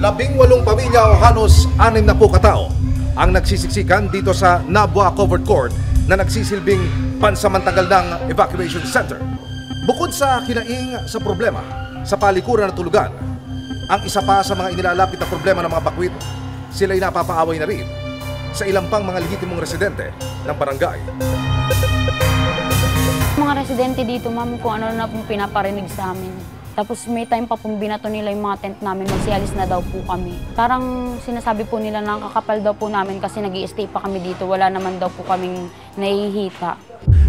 18 pamilya o halos 60 katao ang nagsisiksikan dito sa Nabua Covered Court na nagsisilbing pansamantagal ng evacuation center. Bukod sa kinaing sa problema sa palikuran at tulugan, ang isa pa sa mga inilalapit na problema ng mga bakwit, sila'y napapaaway na rin sa ilang pang mga lehitimong residente ng barangay. Mga residente dito, ma'am, kung ano na pong pinaparinig sa amin. Tapos may time pa pong binato nila yung mga tent namin, magsialis na daw po kami. Parang sinasabi po nila na kakapal daw po namin kasi nag-i-stay pa kami dito, wala naman daw po kaming nahihita.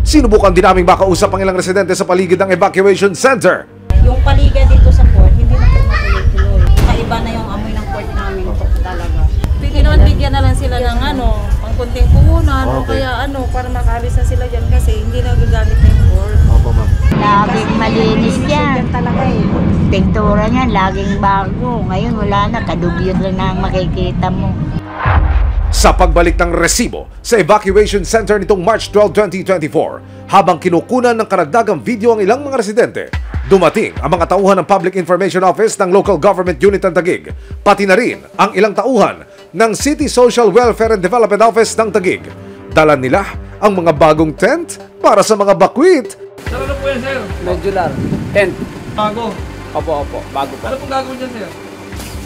Sinubukan din naming makausap ang ilang residente sa paligid ng evacuation center. Yung paligid dito sa port, hindi na po matuloy-tuloy. Kaiba na yung amoy ng port namin talaga. Bigyan na lang sila ng pang kunting puhunan o kaya para makalis na sila dyan kasi hindi na gagamit na yung port. Opo, ma'am. Laging malinis yan. Talaga eh. Pintura niyan, laging bago. Ngayon wala na, kadugyot lang na ang makikita mo. Sa pagbalik ng resibo sa evacuation center nitong March 12, 2024, habang kinukunan ng karagdagang video ang ilang mga residente, dumating ang mga tauhan ng Public Information Office ng Local Government Unit ng Taguig, pati na rin ang ilang tauhan ng City Social Welfare and Development Office ng Taguig. Dala nila ang mga bagong tent para sa mga bakwit. Sir, ano po yan, sir? Modular tent. Bago. Opo, bago po. Ano pong gagawin dyan, sir?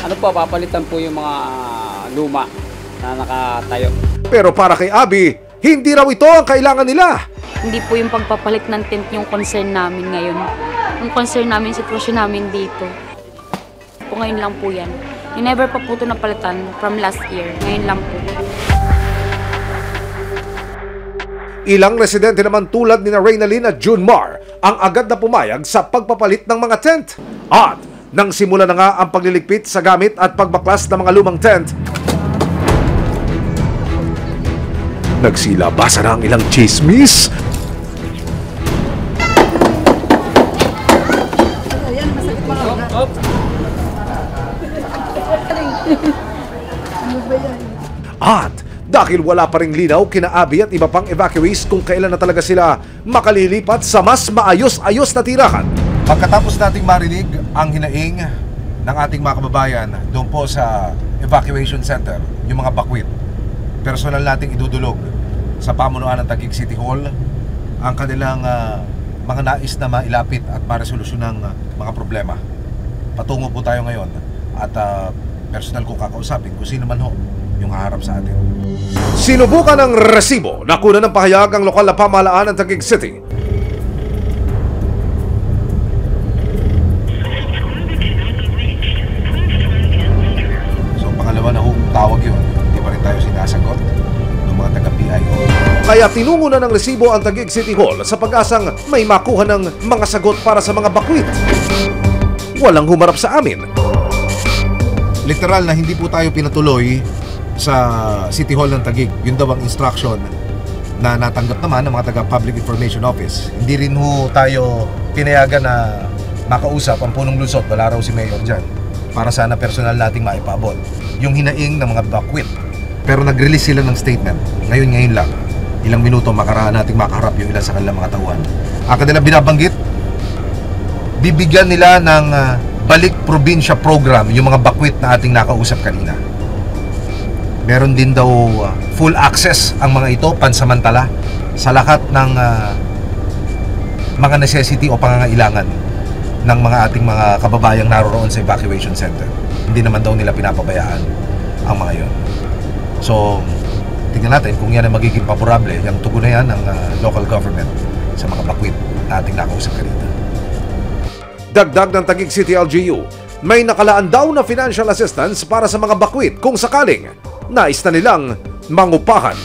Ano po, papalitan po yung mga luma na nakatayo. Pero para kay Abby, hindi raw ito ang kailangan nila. Hindi po yung pagpapalit ng tent yung concern namin ngayon. Ang concern namin, sitwasyon namin dito. Po ngayon lang po yan. You never pa po ito napalitan from last year. Ngayon lang po. Ilang residente naman tulad ni Reynalyn at June Mar ang agad na pumayag sa pagpapalit ng mga tent. At nang simula na nga ang pagliligpit sa gamit at pagbaklas ng mga lumang tent, nagsilabasa na ang ilang chismis. At dahil wala pa ring linaw kina Abby at iba pang evacuees kung kailan na talaga sila makalilipat sa mas maayos-ayos na tirahan. Pagkatapos nating marinig ang hinaing ng ating mga kababayan doon po sa evacuation center, yung mga bakwit, personal nating idudulog sa pamunuan ng Taguig City Hall ang kanilang mga nais na mailapit at maresolusyon ng mga problema. Patungo po tayo ngayon at personal ko kakausapin kung sino man ho yung haharap sa atin. Sinubukan ng resibo na kunan ng pahayag ang lokal na pamahalaan ng Taguig City. So pangalawa na ho tawag yun, hindi pa rin tayo sinasagot ng mga taga-PIO. Kaya tinungo na ng resibo ang Taguig City Hall sa pag-asang may makuha ng mga sagot para sa mga bakwit. Walang humarap sa amin. Literal na hindi po tayo pinatuloy sa City Hall ng Taguig. Yun daw ang instruction na natanggap naman ng mga taga-Public Information Office. Hindi rin ho tayo pinayagan na makausap ang punong lungsod. Wala raw si Mayor dyan para sana personal nating maipaabot yung hinaing ng mga bakwit. Pero nag-release sila ng statement. Ngayon lang. Ilang minuto makaraan nating makaharap yung ilan sa kanilang mga tauhan. Ang kanilang binabanggit, bibigyan nila ng balik probinsya program yung mga bakwit na ating nakausap kanina. Meron din daw full access ang mga ito pansamantala sa lahat ng mga necessity o pangangailangan ng mga ating mga kababayang naroroon sa evacuation center. Hindi naman daw nila pinapabayaan ang mga yon. So, tingnan natin kung yan ang magiging favorable, yung tugon na yan ng local government sa mga bakwit na ating nakausap kanina. Dagdag ng Taguig City LGU, may nakalaan daw na financial assistance para sa mga bakwit kung sakaling nais na nilang mangupahan